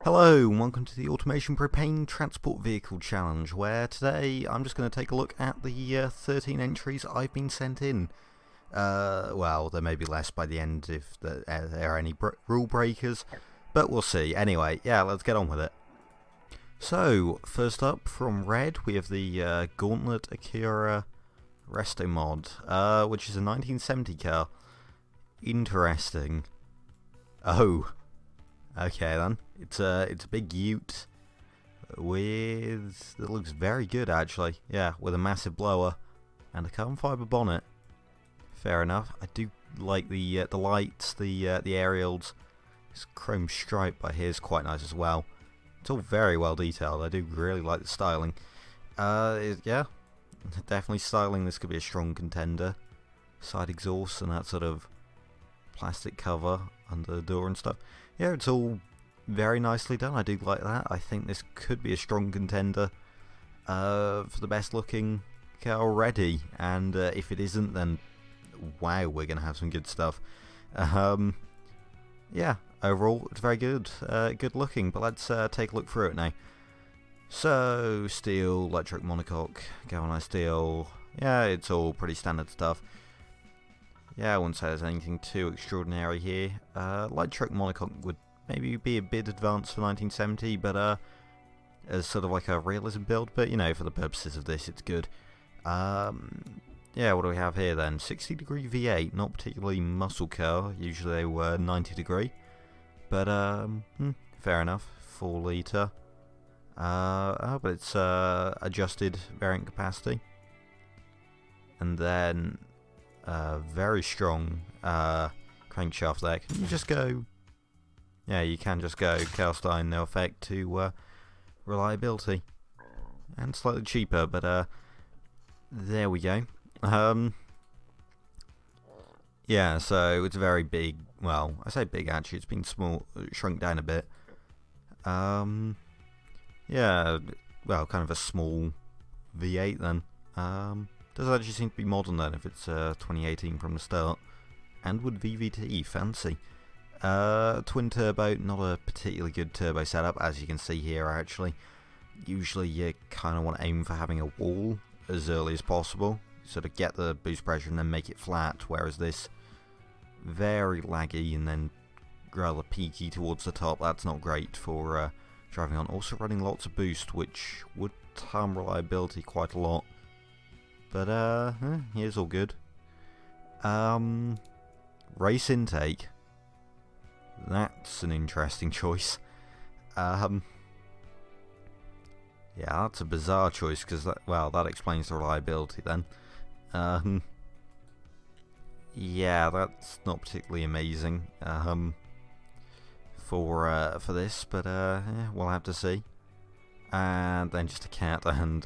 Hello and welcome to the Automation Propane Transport Vehicle Challenge, where today I'm just going to take a look at the 13 entries I've been sent in. Well, there may be less by the end if there are any rule breakers, but we'll see. Anyway, yeah, let's get on with it. So, first up from Red, we have the Gauntlet Akira Resto Mod, which is a 1970 car. Interesting. Oh. Okay then, it's a big ute with, it looks very good actually, yeah, with a massive blower and a carbon fibre bonnet. Fair enough. I do like the lights, the aerials. This chrome stripe by here is quite nice as well. It's all very well detailed. I do really like the styling. Yeah, definitely styling. This could be a strong contender. Side exhaust and that sort of plastic cover under the door and stuff. Yeah, it's all very nicely done. I do like that. I think this could be a strong contender for the best looking car already. And if it isn't, then wow, we're going to have some good stuff. Yeah, overall, it's very good. Good looking, but let's take a look through it now. So, steel, electric monocoque, galvanized steel. Yeah, it's all pretty standard stuff. Yeah, I wouldn't say there's anything too extraordinary here. Electric monocoque would maybe be a bit advanced for 1970, but as sort of like a realism build, but you know, for the purposes of this, it's good. Yeah, what do we have here then? 60 degree V8, not particularly muscle car, usually they were 90 degree, but fair enough, 4 litre. Oh, but it's adjusted variant capacity. And then very strong crankshaft there. Can you just go? Yeah, you can just go cast iron, no effect to reliability, and slightly cheaper, but there we go. Yeah, so it's very big. Well, I say big actually. It's been shrunk down a bit. Yeah, well, kind of a small V8 then. Does actually seem to be modern then if it's 2018 from the start. And would VVT, fancy. Twin turbo, not a particularly good turbo setup, as you can see here actually. Usually you kind of want to aim for having a wall as early as possible. Sort of get the boost pressure and then make it flat, whereas this, very laggy and then rather peaky towards the top. That's not great for driving on. Also running lots of boost, which would harm reliability quite a lot. But here's all good. Race intake. That's an interesting choice. Yeah, that's a bizarre choice because that, well, that explains the reliability then. Yeah, that's not particularly amazing for this, but yeah, we'll have to see. And then just a cat and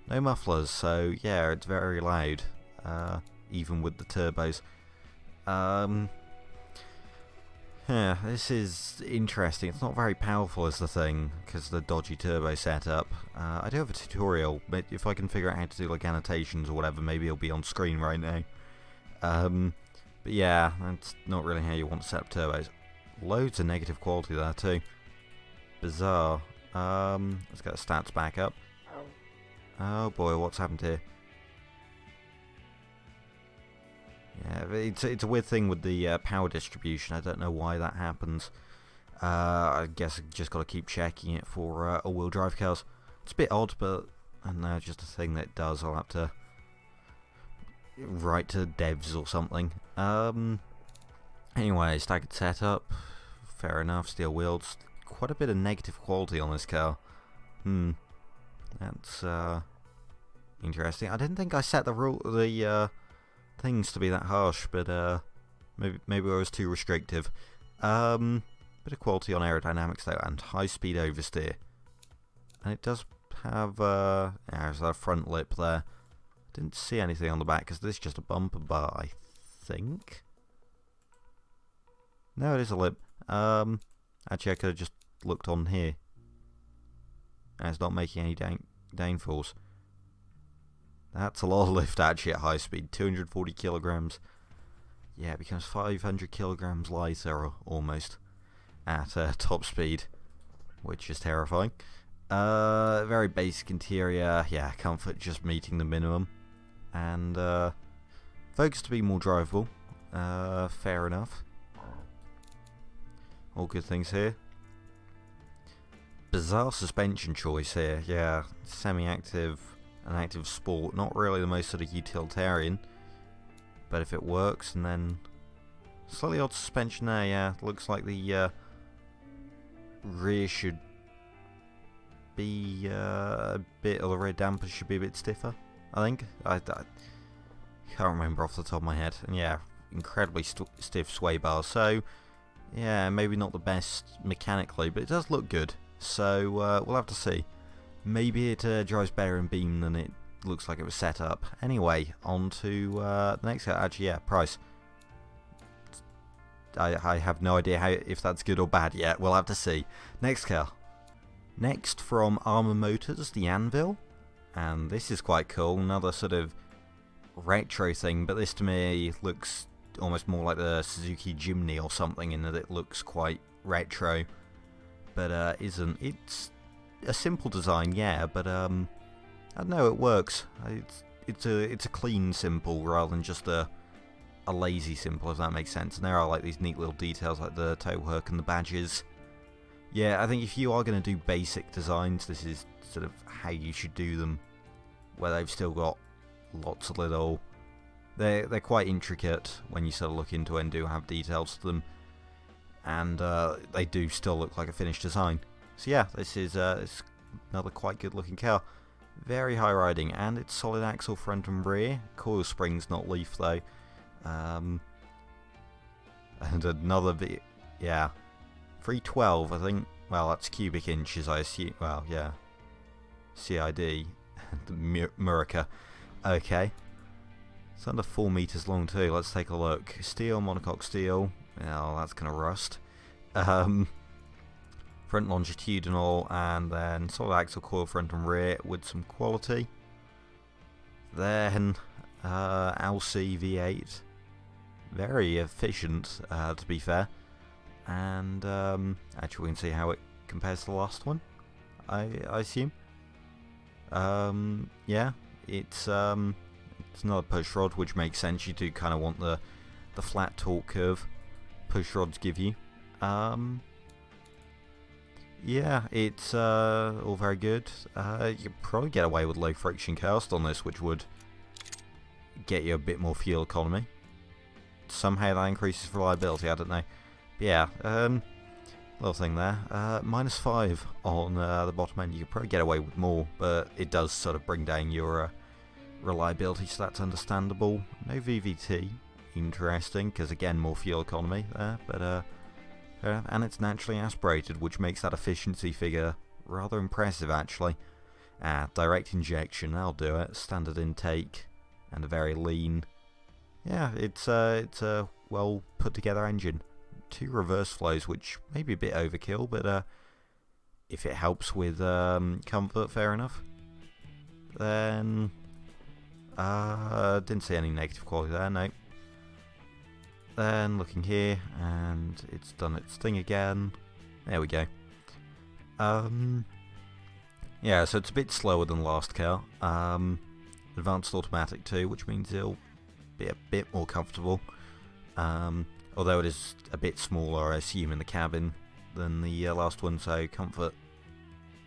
no mufflers, so yeah, it's very loud, even with the turbos. Yeah, this is interesting. It's not very powerful as the thing, because of the dodgy turbo setup. I do have a tutorial, but if I can figure out how to do like annotations or whatever, maybe it'll be on screen right now. But yeah, that's not really how you want to set up turbos. Loads of negative quality there too. Bizarre. Let's get the stats back up. Oh boy, what's happened here? Yeah, it's a weird thing with the power distribution. I don't know why that happens. I guess I just got to keep checking it for all-wheel drive cars. It's a bit odd, but I don't know, just a thing that it does. I'll have to write to devs or something. Anyway, staggered setup. Fair enough. Steel wheels. Quite a bit of negative quality on this car. That's interesting. I didn't think I set the things to be that harsh, but maybe I was too restrictive. Bit of quality on aerodynamics though, and high speed oversteer. And it does have there's that front lip there. Didn't see anything on the back because this is just a bumper bar, I think. No, it is a lip. Actually, I could have just looked on here. And it's not making any downfalls. That's a lot of lift actually at high speed, 240 kilograms. Yeah, it becomes 500 kilograms lighter almost at top speed. which is terrifying. Very basic interior, yeah, comfort just meeting the minimum. And focus to be more drivable, fair enough. All good things here. Bizarre suspension choice here, yeah, semi-active and active sport, not really the most sort of utilitarian, but if it works. And then slightly odd suspension there, yeah, looks like the rear should be a bit, or the rear dampers should be a bit stiffer, I think. I can't remember off the top of my head. And yeah, incredibly stiff sway bars, so yeah, maybe not the best mechanically, but it does look good. So we'll have to see. Maybe it drives better in beam than it looks like it was set up. Anyway, on to the next car. Actually, yeah, price. I have no idea if that's good or bad yet. We'll have to see. Next car. Next from Armour Motors, the Anvil. And this is quite cool. Another sort of retro thing, but this to me looks almost more like the Suzuki Jimny or something, in that it looks quite retro, but isn't. It's a simple design, yeah, but I don't know, it works. It's a clean simple rather than just a lazy simple, if that makes sense. And there are like these neat little details like the tailhook and the badges. Yeah, I think if you are going to do basic designs, this is sort of how you should do them, where they've still got lots of little... They're quite intricate when you sort of look into it and do have details to them, and they do still look like a finished design. So yeah, this is another quite good looking car. Very high riding, and it's solid axle front and rear. Coil springs, not leaf though. And another bit, yeah, 312 I think. Well, that's cubic inches, I assume. Well, yeah, CID, the Murica. Okay. It's under 4 meters long too. Let's take a look. Steel, monocoque steel. Oh, that's gonna rust. Front longitudinal, and then solid axle coil front and rear with some quality. Then LC V8, very efficient to be fair. And actually, we can see how it compares to the last one. I assume. Yeah, it's another push rod, which makes sense. You do kind of want the flat torque curve push rods give you. Yeah, it's all very good. You could probably get away with low friction cast on this, which would get you a bit more fuel economy. Somehow that increases reliability, I don't know. But yeah, little thing there. -5 on the bottom end. You could probably get away with more, but it does sort of bring down your reliability, so that's understandable. No VVT, interesting, because again, more fuel economy there, but and it's naturally aspirated, which makes that efficiency figure rather impressive actually. Direct injection, that'll do it. Standard intake, and a very lean. Yeah, it's a well put together engine. 2 reverse flows, which may be a bit overkill, but if it helps with comfort, fair enough. Then didn't see any negative quality there, no. Then looking here, and it's done its thing again. There we go. Yeah, so it's a bit slower than last car. Advanced automatic too, which means it'll be a bit more comfortable. Although it is a bit smaller, I assume, in the cabin than the last one, so comfort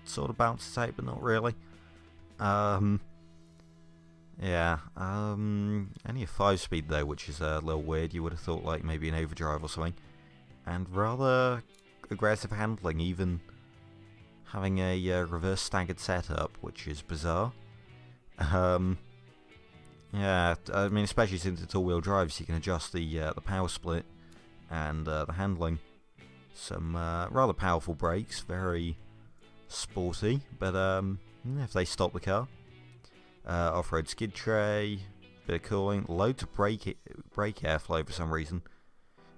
sort of balances out, but not really. Yeah, only a 5-speed though, which is a little weird. You would have thought like maybe an overdrive or something. And rather aggressive handling, even having a reverse staggered setup, which is bizarre. Yeah, I mean, especially since it's all-wheel drive, so you can adjust the power split and the handling. Some rather powerful brakes, very sporty, but if they stop the car. Off-road skid tray, bit of cooling, loads of brake airflow for some reason.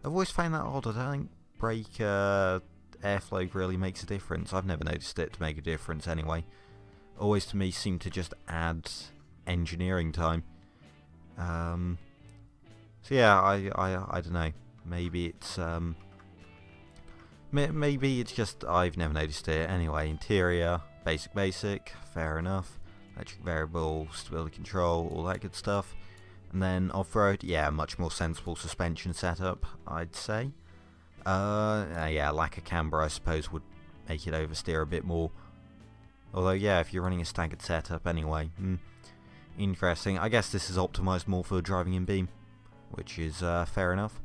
I've always found that odd. I don't think brake airflow really makes a difference. I've never noticed it to make a difference anyway. Always to me seemed to just add engineering time. So yeah, I don't know. Maybe it's Maybe it's just I've never noticed it. Anyway, interior, basic, fair enough. Electric variable, stability control, all that good stuff. And then off-road, yeah, much more sensible suspension setup, I'd say. Yeah, lack of camber, I suppose, would make it oversteer a bit more. Although, yeah, if you're running a staggered setup anyway. Interesting. I guess this is optimised more for driving in beam, which is fair enough.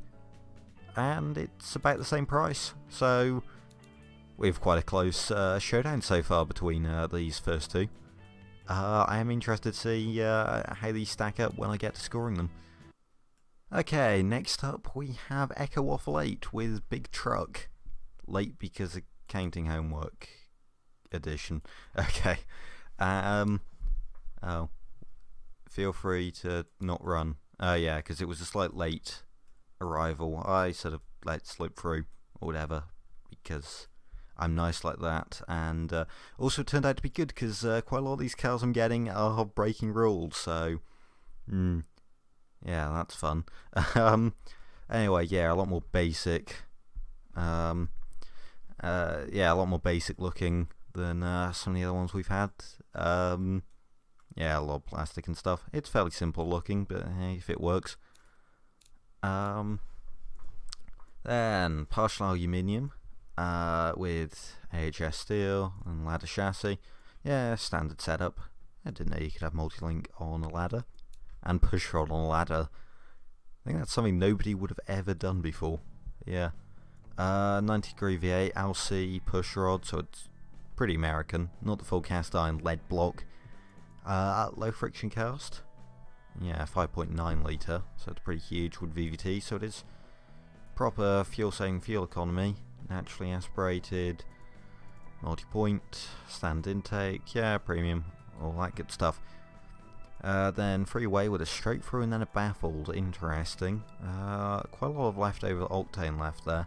And it's about the same price, so we have quite a close showdown so far between these first two. I am interested to see how these stack up when I get to scoring them. Okay, next up we have Echo Waffle 8 with Big Truck. Late because of counting homework edition. Okay. Oh. Feel free to not run. Yeah, because it was a slight late arrival. I sort of let slip through or whatever because I'm nice like that, and also turned out to be good because quite a lot of these cars I'm getting are breaking rules, so yeah, that's fun. Anyway, yeah, a lot more basic. Yeah, a lot more basic looking than some of the other ones we've had. Yeah, a lot of plastic and stuff. It's fairly simple looking, but hey, if it works. Then partial aluminium with AHS steel and ladder chassis. Yeah, standard setup. I didn't know you could have multi-link on a ladder and push rod on a ladder. I think that's something nobody would have ever done before. Yeah. 90 degree V8 LC push rod, so it's pretty American. Not the full cast iron lead block. Low friction cast. Yeah, 5.9 litre, so it's pretty huge with VVT, so it is proper fuel-saving fuel economy. Naturally aspirated, multi-point, stand intake, yeah, premium, all that good stuff. Then freeway with a straight through and then a baffled, interesting. Quite a lot of leftover octane left there,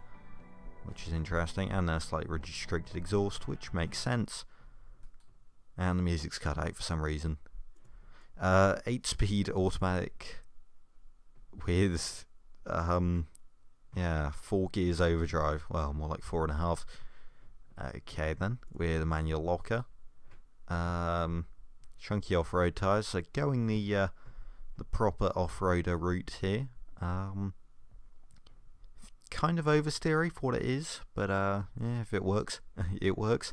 which is interesting, and a slightly restricted exhaust, which makes sense. And the music's cut out for some reason. 8-speed automatic with, yeah, 4 gears overdrive. Well, more like 4.5. Okay then, with a manual locker. Chunky off-road tyres, so going the proper off-roader route here. Kind of oversteery for what it is, but yeah, if it works, it works.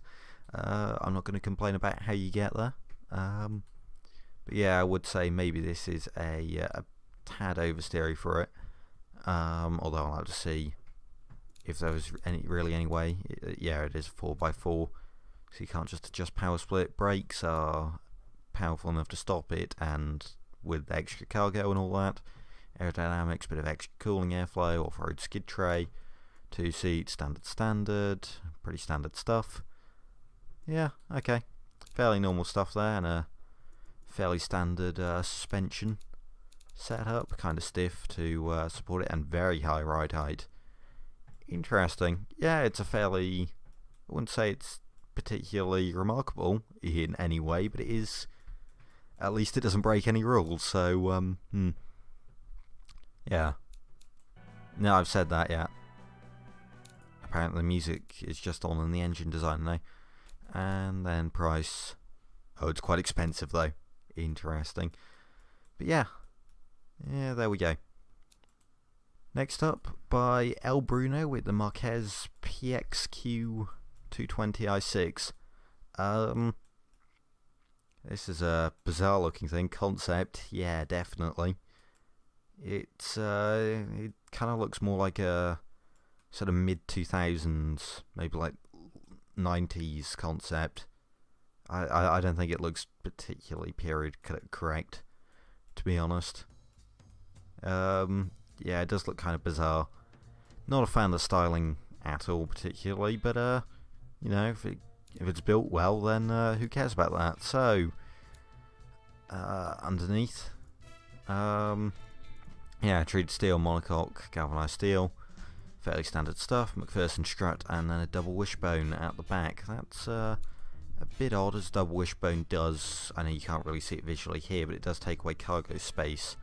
I'm not going to complain about how you get there. But yeah, I would say maybe this is a tad oversteery for it. Although I'll have to see if there was really any way. Yeah, it is 4x4, so you can't just adjust power split. Brakes are powerful enough to stop it, and with extra cargo and all that. Aerodynamics, bit of extra cooling, airflow, off-road skid tray, 2 seats, standard, pretty standard stuff. Yeah, okay. Fairly normal stuff there, and a fairly standard suspension setup, kind of stiff to support it, and very high ride height. Interesting. Yeah, it's a fairly, I wouldn't say it's particularly remarkable in any way, but it is, at least it doesn't break any rules, so, yeah. No, I've said that, yeah. Apparently the music is just on in the engine design now. And then price. Oh, it's quite expensive though. Interesting. But yeah. Yeah, there we go. Next up by El Bruno with the Marquez PXQ 220i6. This is a bizarre looking thing. Concept, yeah, definitely. It's it kind of looks more like a sort of mid 2000s, maybe like 90s concept. I don't think it looks particularly period correct, to be honest. Yeah, it does look kind of bizarre. Not a fan of the styling at all, particularly, but you know, if it's built well, then who cares about that? So, underneath, yeah, treated steel, monocoque, galvanized steel, fairly standard stuff. McPherson strut, and then a double wishbone at the back. That's a bit odd, as double wishbone does. I know you can't really see it visually here, but it does take away cargo space,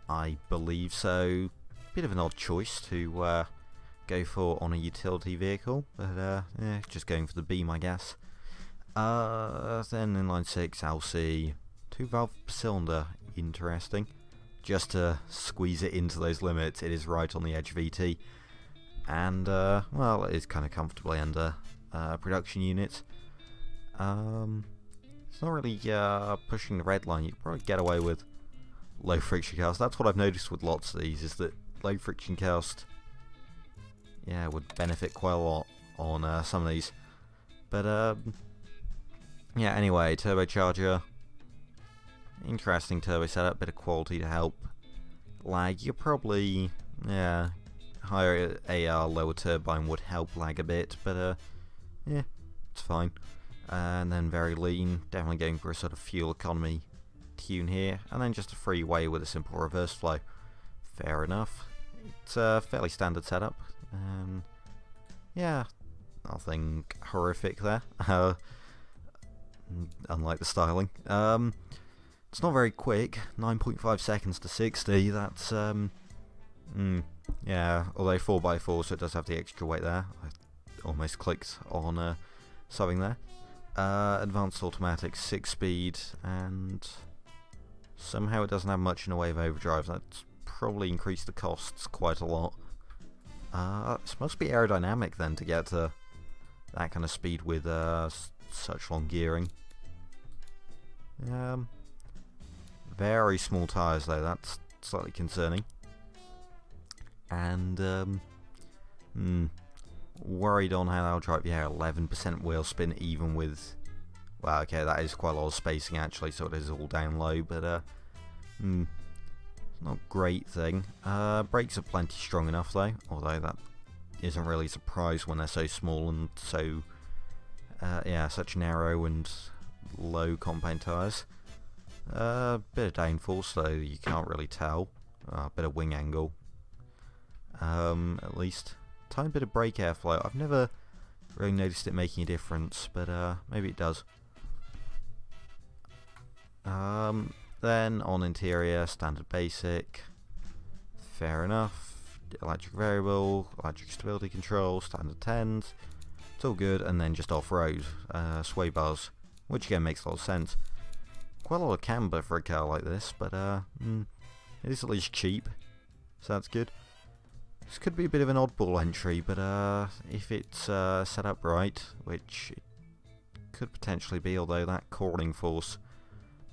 I believe. So, bit of an odd choice to go for on a utility vehicle, but yeah, just going for the beam, I guess. Then inline 6 LC, 2 valve per cylinder, interesting. Just to squeeze it into those limits, it is right on the edge of ET, and well, it is kind of comfortably under production units. It's not really pushing the red line. You could probably get away with low friction cast. That's what I've noticed with lots of these, is that low friction cast, yeah, would benefit quite a lot on some of these. But yeah, anyway, turbocharger, interesting turbo setup, bit of quality to help lag. You're probably, yeah, higher AR, lower turbine would help lag a bit, but yeah, it's fine. And then very lean, definitely going for a sort of fuel economy tune here, and then just a freeway with a simple reverse flow. Fair enough. It's a fairly standard setup, and yeah, nothing horrific there. Unlike the styling. It's not very quick, 9.5 seconds to 60, that's yeah, although 4x4, so it does have the extra weight there. I almost clicked on something there. Advanced automatic, 6-speed, and somehow it doesn't have much in the way of overdrive. That's probably increased the costs quite a lot. This must be aerodynamic then to get to that kind of speed with such long gearing. Very small tyres though, that's slightly concerning. And worried on how that'll drive. Yeah, 11% wheel spin even with, well, okay, that is quite a lot of spacing actually, so it is all down low, but not a great thing. Brakes are plenty strong enough though, although that isn't really a surprise when they're so small and so yeah, such narrow and low compound tyres. Bit of downforce though, you can't really tell. Bit of wing angle, at least. Tiny bit of brake airflow. I've never really noticed it making a difference, but maybe it does. Then on interior, standard basic, fair enough. Electric variable, electric stability control, standard 10s. It's all good, and then just off-road sway bars, which again makes a lot of sense. Quite a lot of camber for a car like this, but it is at least cheap, so that's good. This could be a bit of an oddball entry, but if it's set up right, which it could potentially be, although that cornering force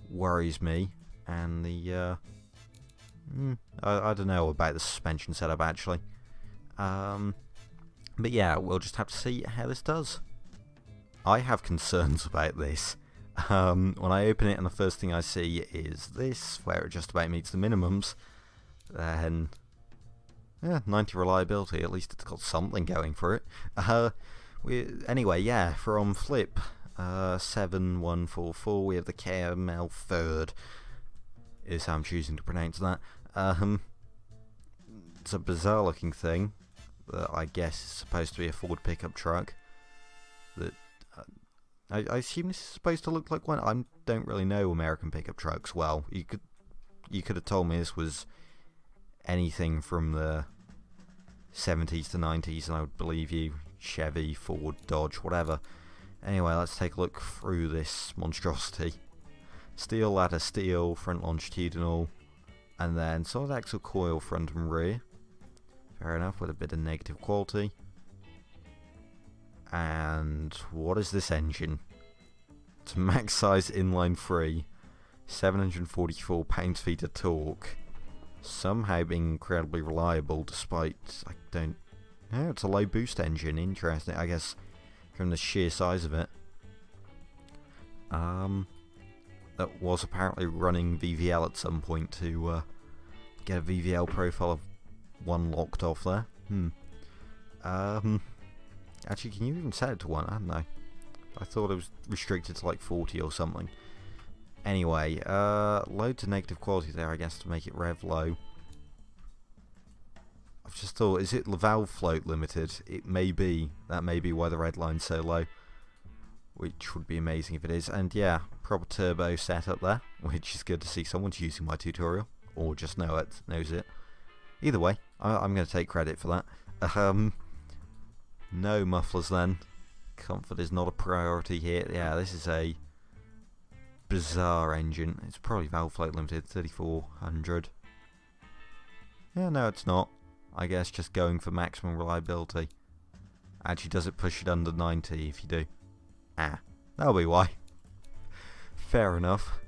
worries me, and the I don't know about the suspension setup actually. But yeah, we'll just have to see how this does. I have concerns about this. When I open it and the first thing I see is this, where it just about meets the minimums, then yeah, 90 reliability, at least it's got something going for it. Anyway, yeah, from Flip 7144, we have the KML third, is how I'm choosing to pronounce that. It's a bizarre looking thing that I guess is supposed to be a Ford pickup truck. That I assume this is supposed to look like one. I don't really know American pickup trucks well. You could have told me this was anything from the 70s to 90s and I would believe you. Chevy, Ford, Dodge, whatever. Anyway, let's take a look through this monstrosity. Steel ladder, steel, front longitudinal, and then solid axle coil front and rear. Fair enough, with a bit of negative quality. And what is this engine? It's a max size inline 3, 744 pounds-feet of torque. Somehow being incredibly reliable despite, I don't know, it's a low boost engine, interesting, I guess, from the sheer size of it. That was apparently running VVL at some point to get a VVL profile of one locked off there. Actually, can you even set it to 1? I don't know. I thought it was restricted to like 40 or something. Anyway, low to negative quality there, I guess, to make it rev low. I've just thought, is it valve float limited? It may be. That may be why the red line's so low. Which would be amazing if it is. And yeah, proper turbo setup there, which is good to see someone's using my tutorial. Or just knows it. Either way, I'm going to take credit for that. No mufflers then. Comfort is not a priority here. Yeah, this is a bizarre engine. It's probably valve float limited, 3400. Yeah, no it's not. I guess just going for maximum reliability. Actually, does it push it under 90 if you do? Ah, that'll be why. Fair enough.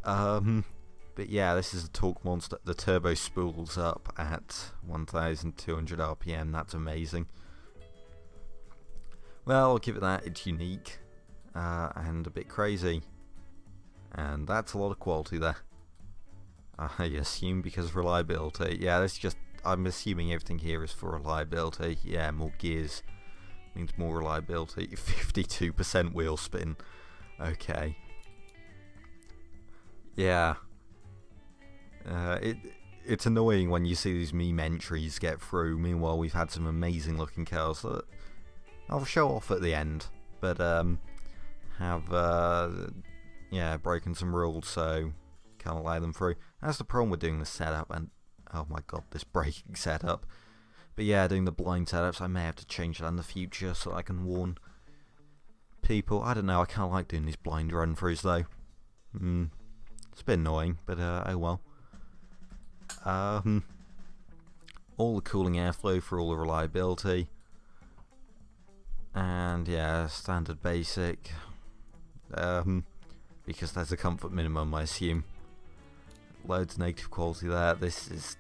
But yeah, this is a torque monster. The turbo spools up at 1200 RPM. That's amazing. Well, I'll give it that. It's unique and a bit crazy. And that's a lot of quality there. I assume because of reliability. Yeah, that's just... I'm assuming everything here is for reliability. Yeah, more gears means more reliability. 52% wheel spin. Okay. Yeah. It's annoying when you see these meme entries get through. Meanwhile, we've had some amazing looking cars that I'll show off at the end, but have yeah, broken some rules, so can't allow them through. That's the problem with doing the setup, and oh my god, this braking setup. But yeah, doing the blind setups, I may have to change that in the future so I can warn people. I don't know, I kind of like doing these blind run-throughs though. It's a bit annoying, but oh well. All the cooling airflow for all the reliability. And yeah, standard basic. Because there's a comfort minimum, I assume. Loads of negative quality there. This is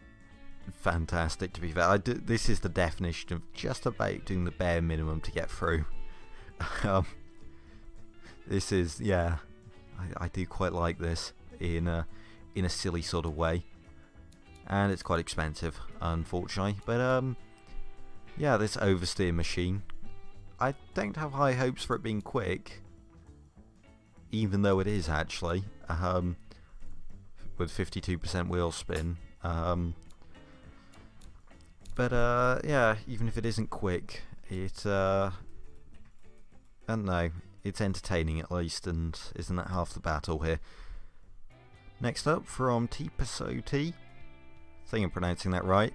fantastic, to be fair. This is the definition of just about doing the bare minimum to get through. This is, yeah, I do quite like this in a silly sort of way. And it's quite expensive, unfortunately. But yeah, this oversteer machine, I don't have high hopes for it being quick, even though it is actually, with 52% wheel spin. But yeah, even if it isn't quick, it I don't know, it's entertaining at least, and isn't that half the battle here? Next up, from T Pasoti, I think I'm pronouncing that right.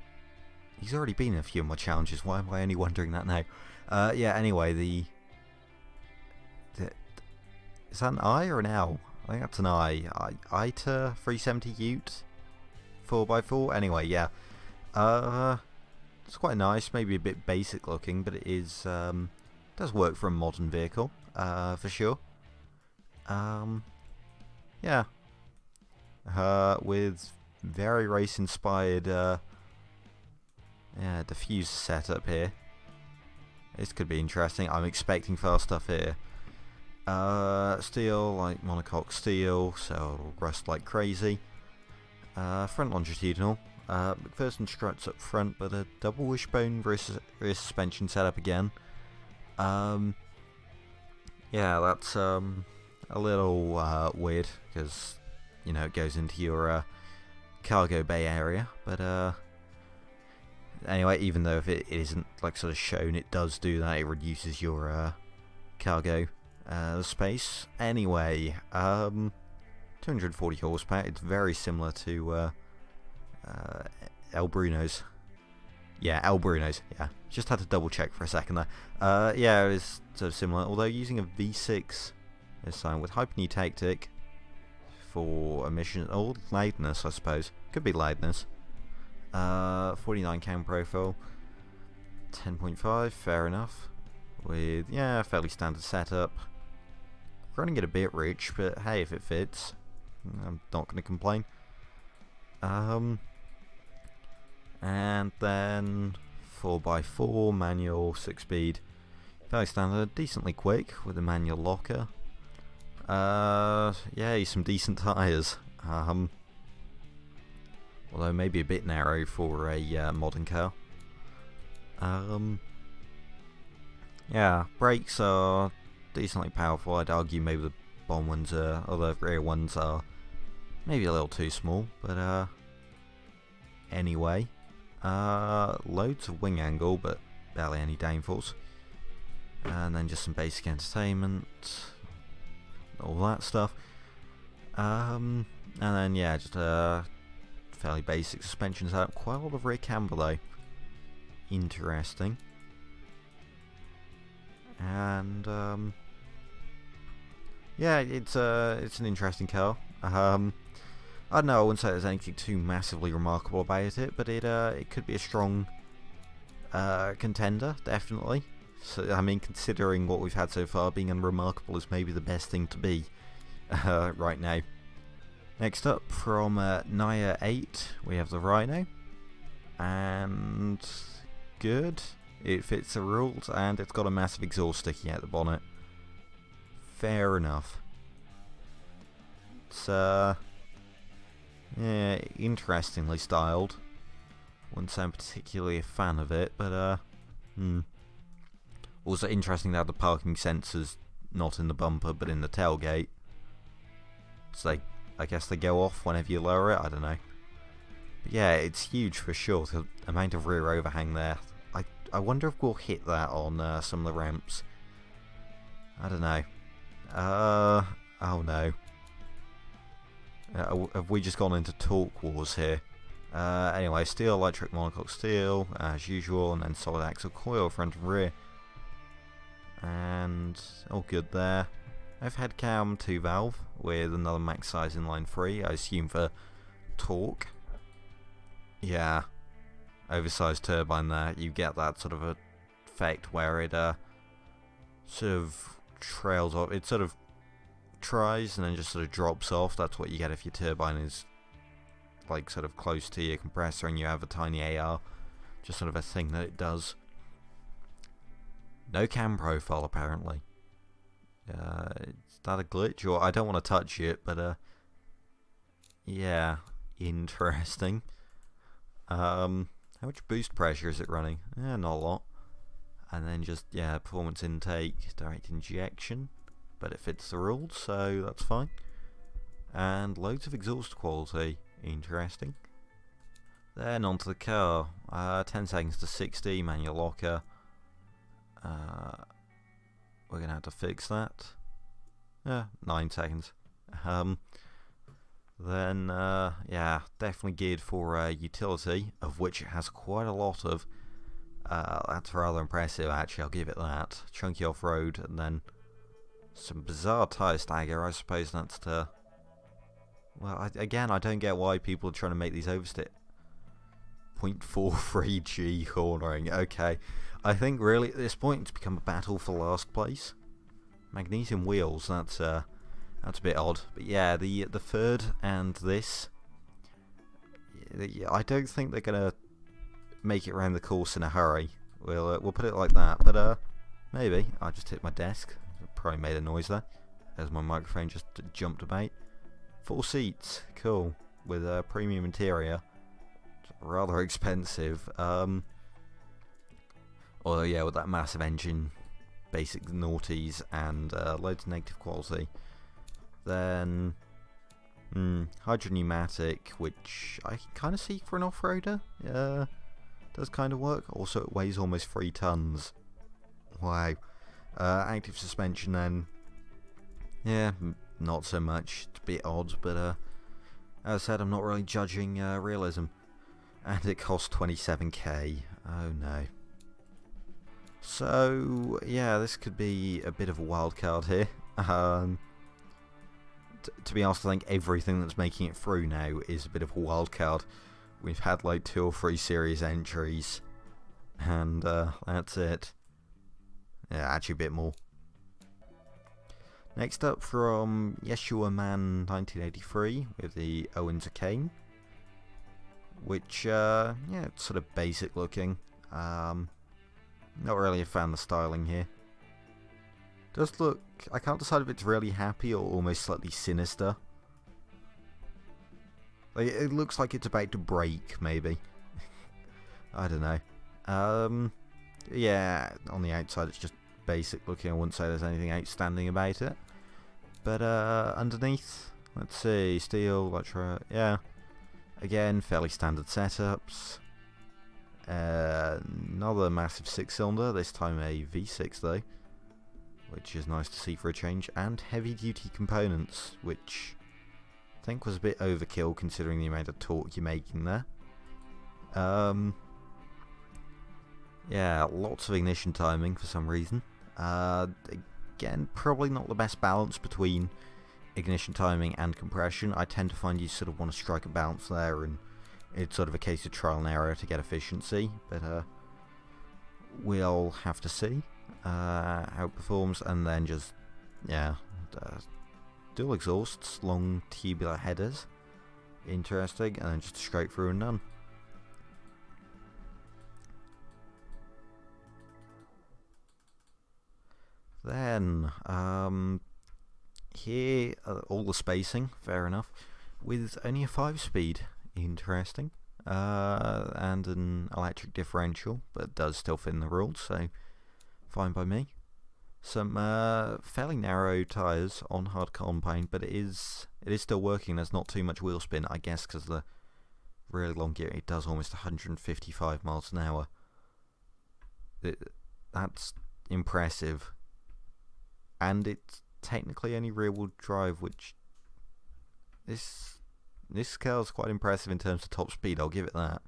He's already been in a few of my challenges, why am I only wondering that now? Yeah, anyway, is that an I or an L? I think that's an I. ITA 370 Ute 4x4. Anyway, yeah. It's quite nice, maybe a bit basic looking, but it is does work for a modern vehicle, for sure. Yeah. With very race inspired yeah, diffuser setup here. This could be interesting. I'm expecting fast stuff here. Steel, like monocoque steel, so it'll rust like crazy. Front longitudinal. McPherson struts up front, but a double wishbone rear suspension setup again. Yeah, that's a little weird, because, you know, it goes into your cargo bay area, but anyway, even though if it isn't like sort of shown, it does do that. It reduces your cargo space. Anyway, 240 horsepower. It's very similar to El Bruno's. Yeah, El Bruno's. Yeah, just had to double check for a second there. Yeah, it is sort of similar, although using a V6 this time with hyperneutectic for emission or loudness, I suppose. Could be loudness. 49 cam profile, 10.5, fair enough. With, yeah, fairly standard setup. Running it a bit rich, but hey, if it fits, I'm not going to complain. And then 4x4 manual 6-speed, fairly standard, decently quick with a manual locker. Yeah, some decent tyres. Although maybe a bit narrow for a modern car. Yeah, brakes are decently powerful. I'd argue maybe the bottom ones are, or the rear ones are maybe a little too small, but anyway. Loads of wing angle, but barely any downforce. And then just some basic entertainment, all that stuff. And then yeah, just fairly basic suspension setup. Quite a lot of rear camber though. Interesting. And yeah, it's an interesting car. I don't know, I wouldn't say there's anything too massively remarkable about it, but it could be a strong contender, definitely. So, I mean, considering what we've had so far, being unremarkable is maybe the best thing to be right now. Next up, from Naya 8, we have the Rhino. And good. It fits the rules, and it's got a massive exhaust sticking out the bonnet. Fair enough. It's, yeah, interestingly styled. Wouldn't say I'm particularly a fan of it, but, Also interesting to have the parking sensors not in the bumper, but in the tailgate. So I guess they go off whenever you lower it, I don't know. But yeah, it's huge for sure, the amount of rear overhang there. I wonder if we'll hit that on some of the ramps. I don't know. Oh no. Have we just gone into torque wars here? Anyway, steel, electric monocoque steel, as usual, and then solid axle coil, front and rear. And all good there. Overhead cam 2 valve with another max size inline 3, I assume for torque. Yeah, oversized turbine there. You get that sort of effect where it sort of trails off. It sort of tries and then just sort of drops off. That's what you get if your turbine is like sort of close to your compressor and you have a tiny AR. Just sort of a thing that it does. No cam profile apparently. Is that a glitch? Or I don't want to touch it, but yeah, interesting. How much boost pressure is it running? Yeah, not a lot. And then just, yeah, performance intake, direct injection. But it fits the rules, so that's fine. And loads of exhaust quality. Interesting. Then onto the car. 10 seconds to 60, manual locker. We're going to have to fix that. Yeah, 9 seconds. Then, yeah, definitely geared for utility, of which it has quite a lot of. That's rather impressive, actually, I'll give it that. Chunky off-road, and then some bizarre tyre stagger. I suppose that's to... Well, again, I don't get why people are trying to make these oversteer. 0.43G cornering, okay. I think really at this point it's become a battle for last place. Magnesium wheels, that's a bit odd. But yeah, the third and this, I don't think they're gonna make it around the course in a hurry. We'll put it like that. But maybe. I just hit my desk. Probably made a noise there, as my microphone just jumped about. 4 seats, cool, with a premium interior. Rather expensive. Although yeah, with that massive engine, basic naughties, and loads of negative quality. Then hydro pneumatic, which I can kind of see for an off-roader. Does kind of work. Also, it weighs almost 3 tons. Wow. Active suspension then. Yeah, not so much. It's a bit odd, but as I said, I'm not really judging realism. And it costs 27k. Oh no. So yeah, this could be a bit of a wild card here. To be honest, I think everything that's making it through now is a bit of a wild card. We've had like 2 or 3 series entries, and that's it. Yeah, actually a bit more. Next up, from Yeshua Man 1983 with the Owens Cane, which yeah, it's sort of basic looking. Not really a fan of the styling here. Does look, I can't decide if it's really happy or almost slightly sinister. Like, it looks like it's about to break, maybe. I don't know. Yeah, on the outside it's just basic looking. I wouldn't say there's anything outstanding about it. But underneath, let's see, steel, electro, yeah. Again, fairly standard setups. Another massive 6-cylinder, this time a V6 though, which is nice to see for a change, and heavy duty components, which I think was a bit overkill considering the amount of torque you're making there. Yeah, lots of ignition timing for some reason. Again, probably not the best balance between ignition timing and compression. I tend to find you sort of want to strike a balance there, and it's sort of a case of trial and error to get efficiency, but we'll have to see how it performs. And then just, yeah, dual exhausts, long tubular headers, interesting, and then just straight through and done. Then, here, all the spacing, fair enough, with only a 5-speed, interesting, and an electric differential, but does still fit in the rules, so fine by me. Some fairly narrow tyres on hard carbon paint, but it is still working. There's not too much wheel spin, I guess, because the really long gear, it does almost 155 miles an hour. That's impressive. And it's technically only rear-wheel drive, which this car's quite impressive in terms of top speed, I'll give it that.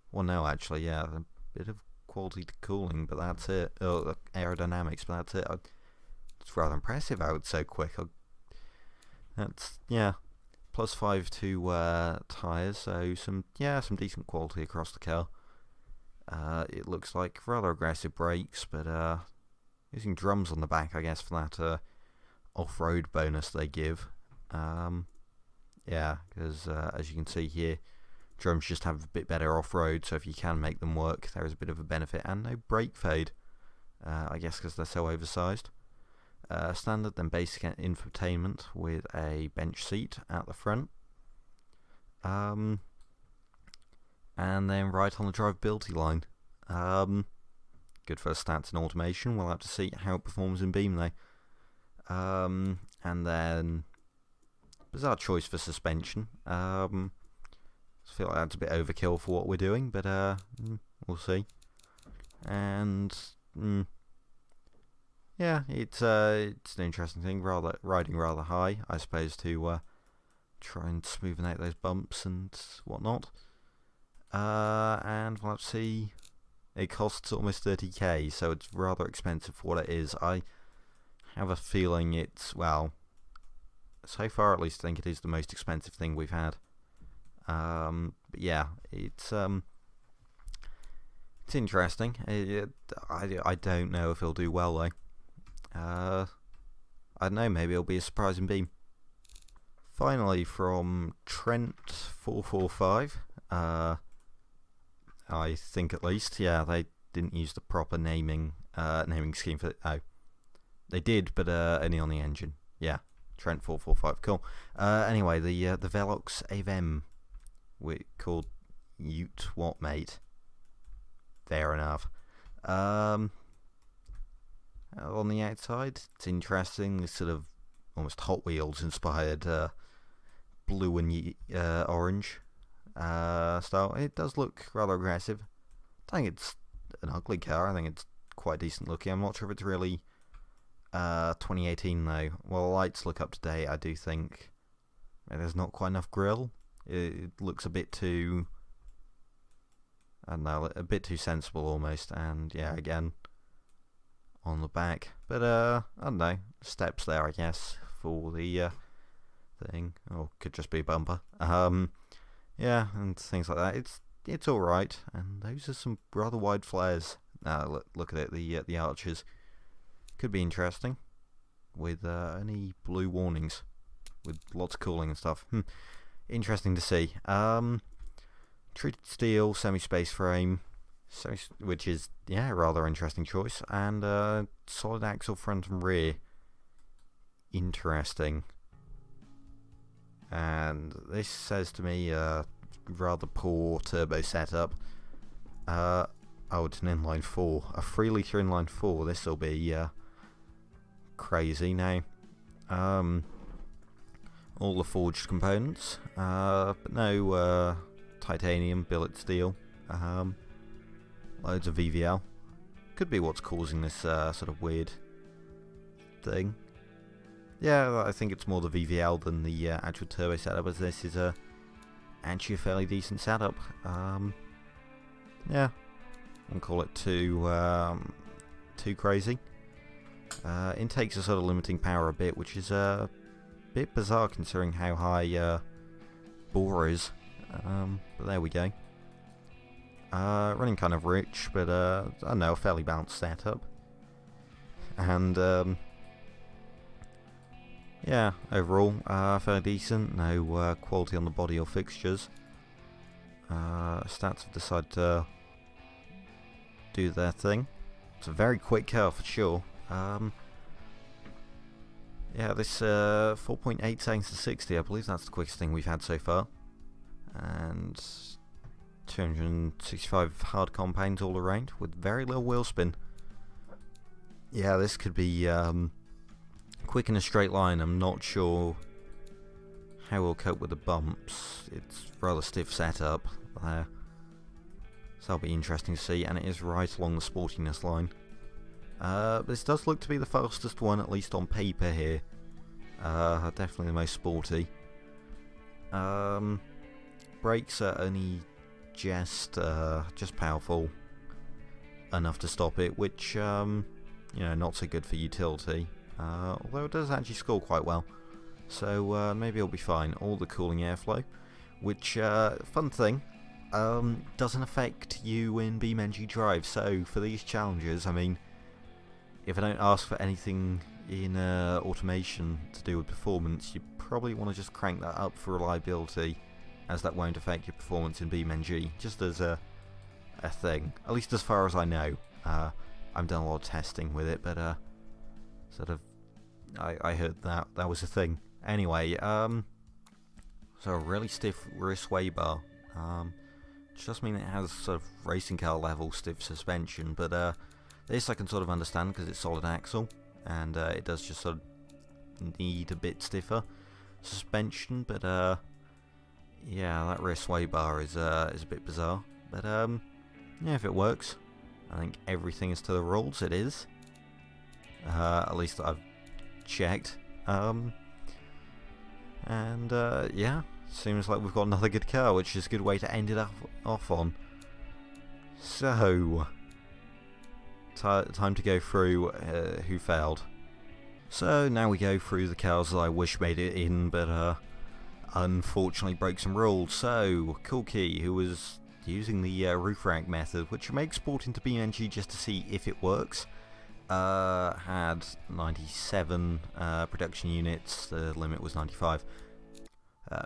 Well, no, actually, yeah, a bit of quality to cooling, but that's it. Oh, aerodynamics, but that's it. It's rather impressive how it's so quick. That's, yeah, +5 to tyres, so some decent quality across the car. It looks like rather aggressive brakes, but using drums on the back, I guess, for that off-road bonus they give. Yeah, because as you can see here, drums just have a bit better off-road, so if you can make them work, there is a bit of a benefit. And no brake fade, I guess because they're so oversized. Standard, then basic infotainment with a bench seat at the front. And then right on the drivability line. Good for stats and automation. We'll have to see how it performs in beam though. And then bizarre choice for suspension. I feel like that's a bit overkill for what we're doing, but we'll see. And yeah, it's an interesting thing. Riding rather high, I suppose, to try and smoothen out those bumps and whatnot. And we'll have to see. It costs almost 30k, so it's rather expensive for what it is. I have a feeling it's, well, so far at least I think it is the most expensive thing we've had. But yeah, it's interesting. I don't know if it'll do well though. I don't know, maybe it'll be a surprising beam. Finally, from Trent 445, I think at least, yeah, they didn't use the proper naming scheme for it. Oh, they did, but only on the engine. Yeah, Trent 445, cool. Anyway, the Velox AVM, called Ute what, mate? Fair enough. On the outside, it's interesting. This sort of almost Hot Wheels inspired blue and orange style. It does look rather aggressive. I think it's an ugly car. I think it's quite decent looking. I'm not sure if it's really 2018 though. Well, the lights look up to date. I do think there's not quite enough grille. It looks a bit too, I don't know, a bit too sensible almost. And yeah, again, on the back, but I don't know, steps there I guess for the thing, or could just be a bumper. Yeah, and things like that. It's all right, and those are some rather wide flares. Look at it, the arches could be interesting with only blue warnings with lots of cooling and stuff. Interesting to see. Treated steel, semi-space frame, which is, yeah, a rather interesting choice, and solid axle front and rear. Interesting. And this says to me rather poor turbo setup. Oh, it's an inline 4, a 3 litre inline 4. This will be crazy now. All the forged components, but no titanium billet steel. Loads of VVL. Could be what's causing this sort of weird thing. Yeah, I think it's more the VVL than the actual turbo setup, as this is actually a fairly decent setup. Yeah, I wouldn't call it too crazy. Intakes are sort of limiting power a bit, which is a bit bizarre considering how high bore is. But there we go. Running kind of rich, but I don't know, a fairly balanced setup. And yeah, overall, fairly decent. No quality on the body or fixtures. Stats have decided to do their thing. It's a very quick car for sure. Yeah, this 4.8 seconds to 60, I believe that's the quickest thing we've had so far. And 265 hard compounds all around with very little wheel spin. Yeah, this could be quick in a straight line. I'm not sure how we'll cope with the bumps. It's rather stiff setup there, so that'll be interesting to see, and it is right along the sportiness line. This does look to be the fastest one, at least on paper here. Definitely the most sporty. Brakes are only just powerful enough to stop it, which you know, not so good for utility. Although it does actually score quite well, so maybe it'll be fine. All the cooling airflow, which fun thing, doesn't affect you in BeamNG Drive. So for these challenges, I mean, if I don't ask for anything in automation to do with performance, you probably want to just crank that up for reliability, as that won't affect your performance in BeamNG, just as a thing, at least as far as I know. I've done a lot of testing with it, but sort of I heard that was a thing. Anyway, so a really stiff rear sway bar. Which does mean it has sort of racing car level stiff suspension, but this I can sort of understand because it's solid axle, and it does just sort of need a bit stiffer suspension. But yeah, that rear sway bar is a bit bizarre. But yeah, if it works, I think everything is to the rules. It is. At least I've checked. And yeah, seems like we've got another good car, which is a good way to end it off on. So, time to go through who failed. So now we go through the cars that I wish made it in, but unfortunately broke some rules. So, Cool Key, who was using the roof rack method, which you may export into BeamNG just to see if it works, had 97 production units. The limit was 95.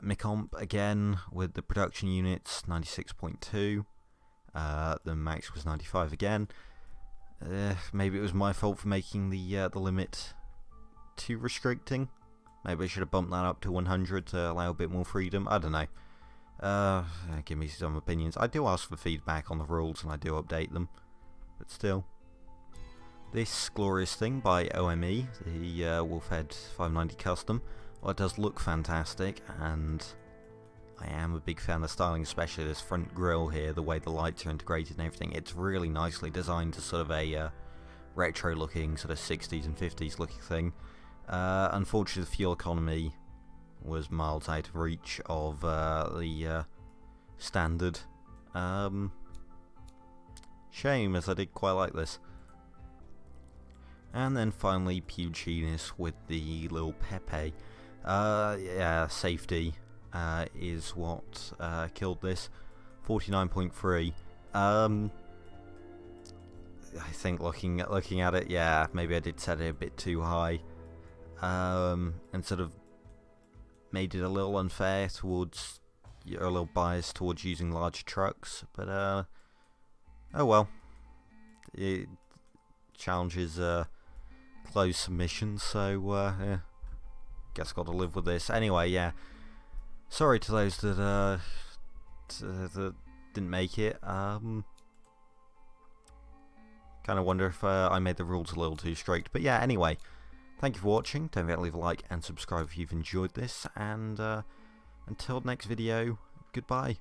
Micomp again with the production units, 96.2. The max was 95 again. Maybe it was my fault for making the limit too restricting. Maybe I should have bumped that up to 100 to allow a bit more freedom. I don't know. Give me some opinions. I do ask for feedback on the rules and I do update them, but still. This glorious thing by OME, the Wolfhead 590 Custom, well, it does look fantastic, and I am a big fan of the styling, especially this front grille here, the way the lights are integrated and everything. It's really nicely designed to sort of a retro looking, sort of 60s and 50s looking thing. Unfortunately, the fuel economy was miles out of reach of the standard. Shame, as I did quite like this. And then finally, Puginus with the little Pepe. Yeah, safety is what killed this. 49.3. I think looking at it, yeah, maybe I did set it a bit too high, and sort of made it a little unfair towards, or a little biased towards using large trucks. But oh well. It challenges close submissions, so yeah, guess got to live with this. Anyway, yeah, sorry to those that that didn't make it. Kind of wonder if I made the rules a little too strict, but yeah. Anyway, thank you for watching. Don't forget to leave a like and subscribe if you've enjoyed this, and until next video, goodbye.